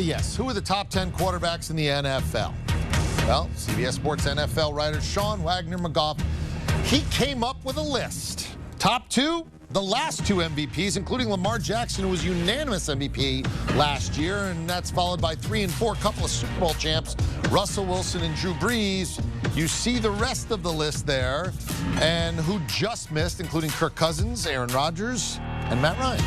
Yes. Who are the top 10 quarterbacks in the NFL? Well, CBS Sports NFL writer Sean Wagner-McGough, he came up with a list. Top 2, the last 2 MVPs, including Lamar Jackson, who was unanimous MVP last year, and that's followed by 3 and 4, couple of Super Bowl champs, Russell Wilson and Drew Brees. You see the rest of the list there, and who just missed, including Kirk Cousins, Aaron Rodgers, and Matt Ryan.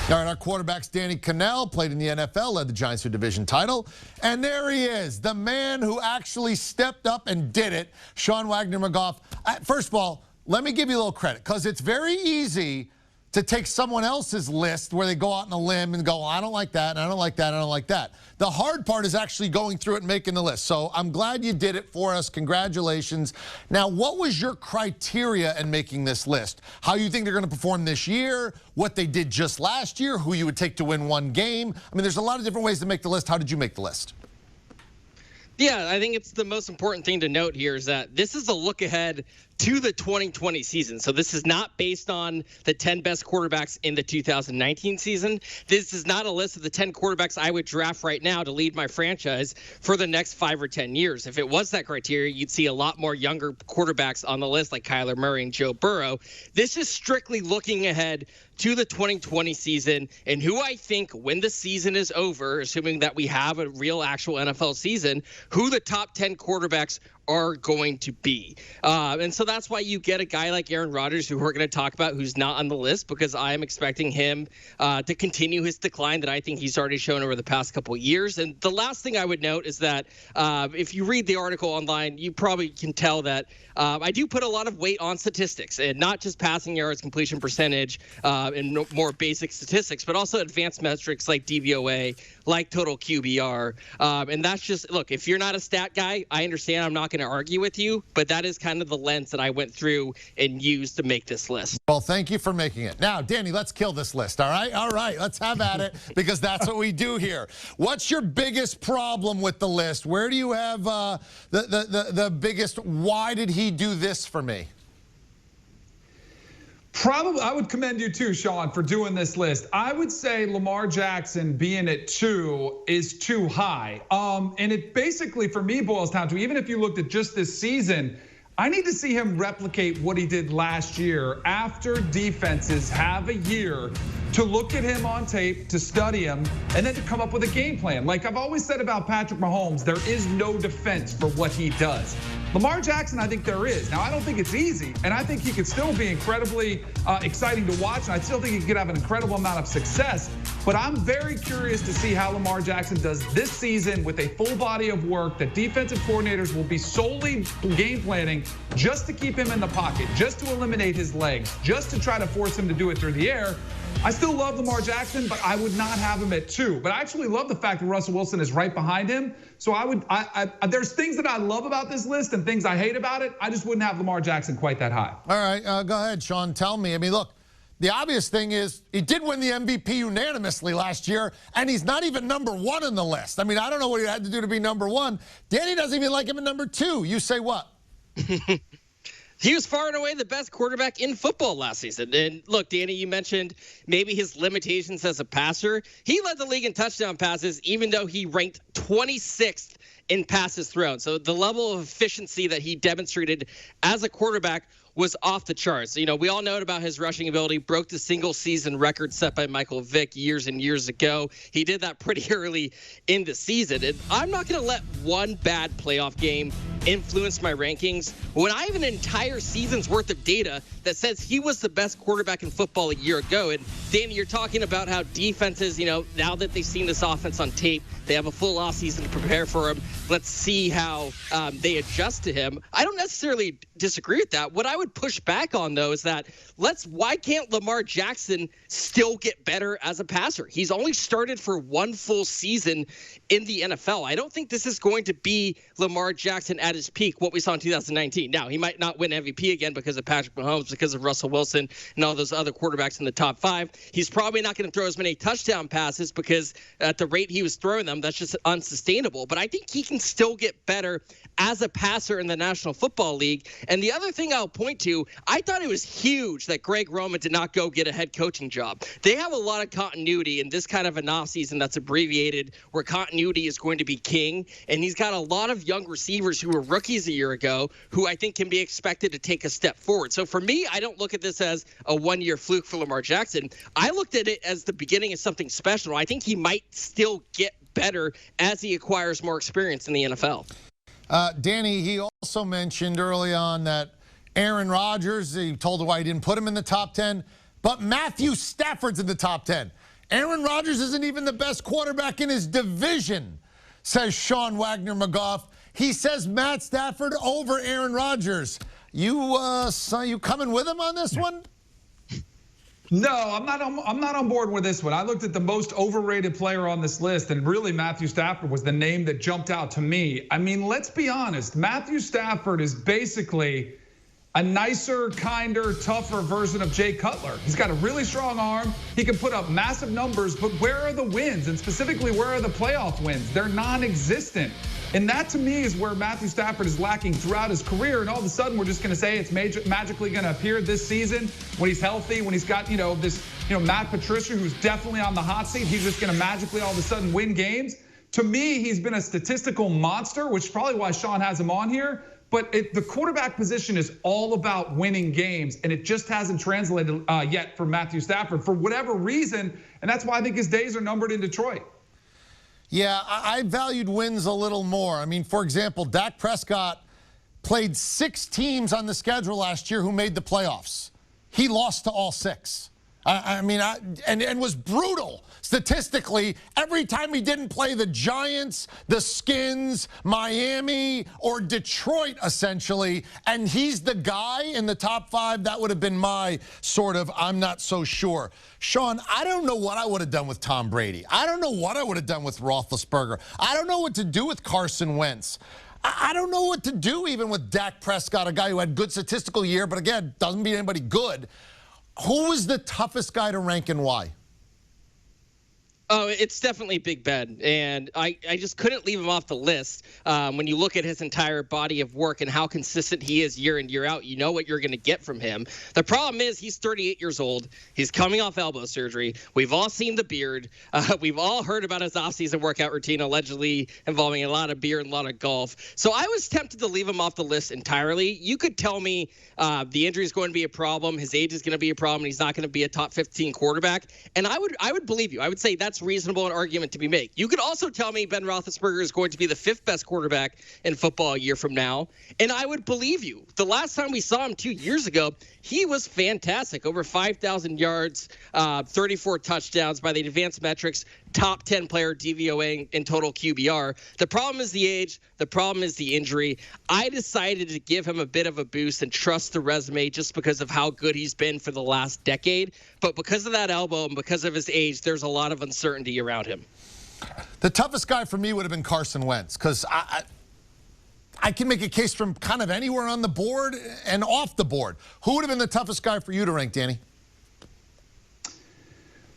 All right, our quarterbacks, Danny Kanell, played in the NFL, led the Giants to a division title. And there he is, the man who actually stepped up and did it, Sean Wagner-McGough. First of all, let me give you a little credit, because it's very easy to take someone else's list where they go out on a limb and go, well, I don't like that, and I don't like that, and I don't like that. The hard part is actually going through it and making the list. So I'm glad you did it for us. Congratulations. Now, what was your criteria in making this list? How you think they're going to perform this year, what they did just last year, who you would take to win one game? I mean, there's a lot of different ways to make the list. How did you make the list? Yeah, I think it's the most important thing to note here is that this is a look ahead to the 2020 season. So this is not based on the 10 best quarterbacks in the 2019 season. This is not a list of the 10 quarterbacks I would draft right now to lead my franchise for the next 5 or 10 years. If it was that criteria, you'd see a lot more younger quarterbacks on the list like Kyler Murray and Joe Burrow. This is strictly looking ahead to the 2020 season and who I think when the season is over, assuming that we have a real actual NFL season, who the top 10 quarterbacks are going to be. And so that's why you get a guy like Aaron Rodgers, who we're going to talk about, who's not on the list, because I am expecting him to continue his decline that I think he's already shown over the past couple of years. And the last thing I would note is that if you read the article online, you probably can tell that I do put a lot of weight on statistics, and not just passing yards, completion percentage, and more basic statistics, but also advanced metrics like DVOA, like total QBR. And that's just, look, if you're not a stat guy, I understand. I'm not going to argue with you, but that is kind of the lens that I went through and used to make this list. Well, thank you for making it. Now, Danny, let's kill this list, all right? All right, let's have at it, because that's what we do here. What's your biggest problem with the list? Where do you have the biggest, why did he do this for me? Probably, I would commend you too, Sean, for doing this list. I would say Lamar Jackson being at 2 is too high. And it basically, for me, boils down to, even if you looked at just this season, I need to see him replicate what he did last year after defenses have a year to look at him on tape, to study him, and then to come up with a game plan. Like I've always said about Patrick Mahomes, there is no defense for what he does. Lamar Jackson, I think there is. Now, I don't think it's easy, and I think he could still be incredibly exciting to watch, and I still think he could have an incredible amount of success. But I'm very curious to see how Lamar Jackson does this season with a full body of work that defensive coordinators will be solely game planning just to keep him in the pocket, just to eliminate his legs, just to try to force him to do it through the air. I still love Lamar Jackson, but I would not have him at 2. But I actually love the fact that Russell Wilson is right behind him. So there's things that I love about this list and things I hate about it. I just wouldn't have Lamar Jackson quite that high. All right, go ahead, Sean. Tell me. I mean, look, the obvious thing is he did win the MVP unanimously last year, and he's not even number 1 in the list. I mean, I don't know what he had to do to be number 1. Danny doesn't even like him at number 2. You say what? He was far and away the best quarterback in football last season. And look, Danny, you mentioned maybe his limitations as a passer. He led the league in touchdown passes, even though he ranked 26th in passes thrown. So the level of efficiency that he demonstrated as a quarterback was off the charts. You know, we all know about his rushing ability, broke the single season record set by Michael Vick years and years ago. He did that pretty early in the season. And I'm not going to let one bad playoff game influence my rankings when I have an entire season's worth of data that says he was the best quarterback in football a year ago. And Danny, you're talking about how defenses, you know, now that they've seen this offense on tape, they have a full offseason to prepare for him. Let's see how they adjust to him. I don't necessarily disagree with that. What I would push back on, though, is that why can't Lamar Jackson still get better as a passer? He's only started for one full season in the NFL. I don't think this is going to be Lamar Jackson at at his peak what we saw in 2019. Now, he might not win MVP again because of Patrick Mahomes, because of Russell Wilson and all those other quarterbacks in the top 5. He's probably not going to throw as many touchdown passes because at the rate he was throwing them, that's just unsustainable. But I think he can still get better as a passer in the National Football League. And the other thing I'll point to, I thought it was huge that Greg Roman did not go get a head coaching job. They have a lot of continuity in this kind of an offseason that's abbreviated, where continuity is going to be king. And he's got a lot of young receivers who were rookies a year ago who I think can be expected to take a step forward. So for me, I don't look at this as a one-year fluke for Lamar Jackson. I looked at it as the beginning of something special. I think he might still get better as he acquires more experience in the NFL. Danny, he also mentioned early on that Aaron Rodgers, he told why he didn't put him in the top 10, but Matthew Stafford's in the top 10. Aaron Rodgers isn't even the best quarterback in his division, says Sean Wagner-McGough. He says Matt Stafford over Aaron Rodgers. You coming with him on this one? No, I'm not on board with this one. I looked at the most overrated player on this list, and really Matthew Stafford was the name that jumped out to me. I mean, let's be honest. Matthew Stafford is basically a nicer, kinder, tougher version of Jay Cutler. He's got a really strong arm. He can put up massive numbers, but where are the wins? And specifically, where are the playoff wins? They're non-existent. And that, to me, is where Matthew Stafford is lacking throughout his career. And all of a sudden, we're just going to say it's magically going to appear this season when he's healthy, when he's got, this, Matt Patricia, who's definitely on the hot seat. He's just going to magically all of a sudden win games. To me, he's been a statistical monster, which is probably why Sean has him on here. But the quarterback position is all about winning games, and it just hasn't translated yet for Matthew Stafford for whatever reason. And that's why I think his days are numbered in Detroit. Yeah, I valued wins a little more. I mean, for example, Dak Prescott played 6 teams on the schedule last year who made the playoffs. He lost to all 6. And was brutal statistically every time he didn't play the Giants, the Skins, Miami, or Detroit, essentially. And he's the guy in the top 5. That would have been my sort of, I'm not so sure. Sean, I don't know what I would have done with Tom Brady. I don't know what I would have done with Roethlisberger. I don't know what to do with Carson Wentz. I don't know what to do even with Dak Prescott, a guy who had good statistical year, but again, doesn't beat anybody good. Who was the toughest guy to rank and why? Oh, it's definitely Big Ben, and I just couldn't leave him off the list. When you look at his entire body of work and how consistent he is year in, year out, you know what you're going to get from him. The problem is he's 38 years old. He's coming off elbow surgery. We've all seen the beard. We've all heard about his offseason workout routine, allegedly involving a lot of beer and a lot of golf. So I was tempted to leave him off the list entirely. You could tell me the injury is going to be a problem, his age is going to be a problem, and he's not going to be a top 15 quarterback, and I would believe you. I would say that's reasonable an argument to be made. You could also tell me Ben Roethlisberger is going to be the 5th best quarterback in football a year from now, and I would believe you. The last time we saw him 2 years ago, he was fantastic. Over 5,000 yards, 34 touchdowns by the advanced metrics, top 10 player DVOA in total QBR. The problem is the age. The problem is the injury. I decided to give him a bit of a boost and trust the resume just because of how good he's been for the last decade. But because of that elbow and because of his age, there's a lot of uncertainty around him. The toughest guy for me would have been Carson Wentz, because I can make a case from kind of anywhere on the board and off the board. Who would have been the toughest guy for you to rank, Danny?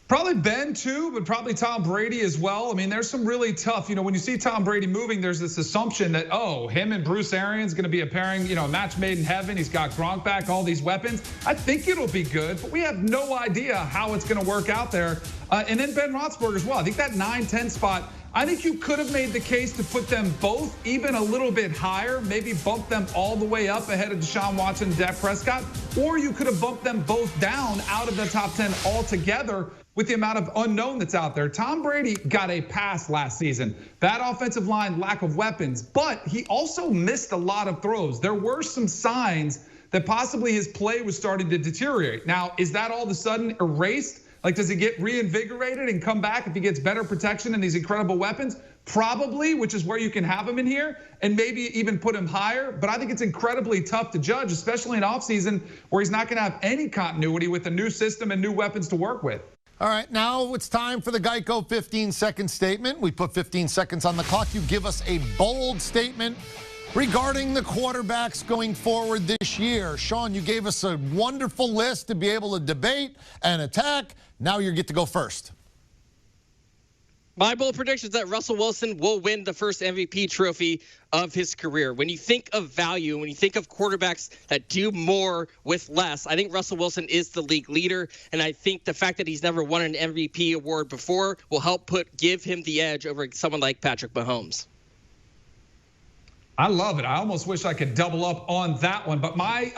Probably Ben too, but probably Tom Brady as well. I mean, there's some really tough, when you see Tom Brady moving, there's this assumption that, him and Bruce Arians going to be a pairing, a match made in heaven. He's got Gronk back, all these weapons. I think it'll be good, but we have no idea how it's going to work out there. And then Ben Roethlisberger as well. I think that 9-10 spot, I think you could have made the case to put them both even a little bit higher, maybe bump them all the way up ahead of Deshaun Watson and Dak Prescott, or you could have bumped them both down out of the top 10 altogether with the amount of unknown that's out there. Tom Brady got a pass last season. Bad offensive line, lack of weapons, but he also missed a lot of throws. There were some signs that possibly his play was starting to deteriorate. Now, is that all of a sudden erased? Like, does he get reinvigorated and come back if he gets better protection and these incredible weapons? Probably, which is where you can have him in here and maybe even put him higher. But I think it's incredibly tough to judge, especially in offseason where he's not going to have any continuity with a new system and new weapons to work with. All right, now it's time for the Geico 15-second statement. We put 15 seconds on the clock. You give us a bold statement regarding the quarterbacks going forward this year. Sean, you gave us a wonderful list to be able to debate and attack. Now you get to go first. My bold prediction is that Russell Wilson will win the first MVP trophy of his career. When you think of value, when you think of quarterbacks that do more with less, I think Russell Wilson is the league leader. And I think the fact that he's never won an MVP award before will help give him the edge over someone like Patrick Mahomes. I love it. I almost wish I could double up on that one. But my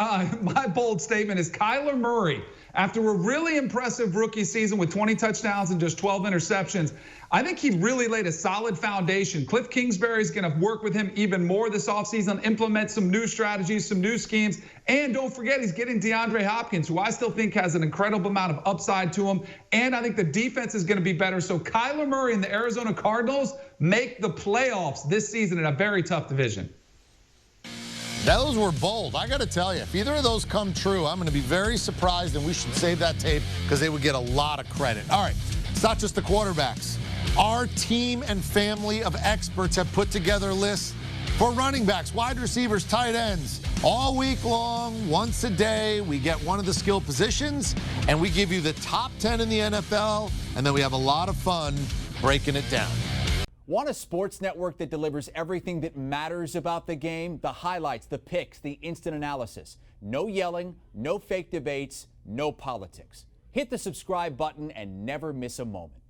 bold statement is Kyler Murray. After a really impressive rookie season with 20 touchdowns and just 12 interceptions, I think he really laid a solid foundation. Cliff Kingsbury is going to work with him even more this offseason, implement some new strategies, some new schemes. And don't forget, he's getting DeAndre Hopkins, who I still think has an incredible amount of upside to him. And I think the defense is going to be better. So Kyler Murray and the Arizona Cardinals make the playoffs this season in a very tough division. Those were bold. I got to tell you, if either of those come true, I'm going to be very surprised, and we should save that tape because they would get a lot of credit. All right, it's not just the quarterbacks. Our team and family of experts have put together lists for running backs, wide receivers, tight ends. All week long, once a day, we get one of the skill positions, and we give you the top 10 in the NFL, and then we have a lot of fun breaking it down. Want a sports network that delivers everything that matters about the game? The highlights, the picks, the instant analysis. No yelling, no fake debates, no politics. Hit the subscribe button and never miss a moment.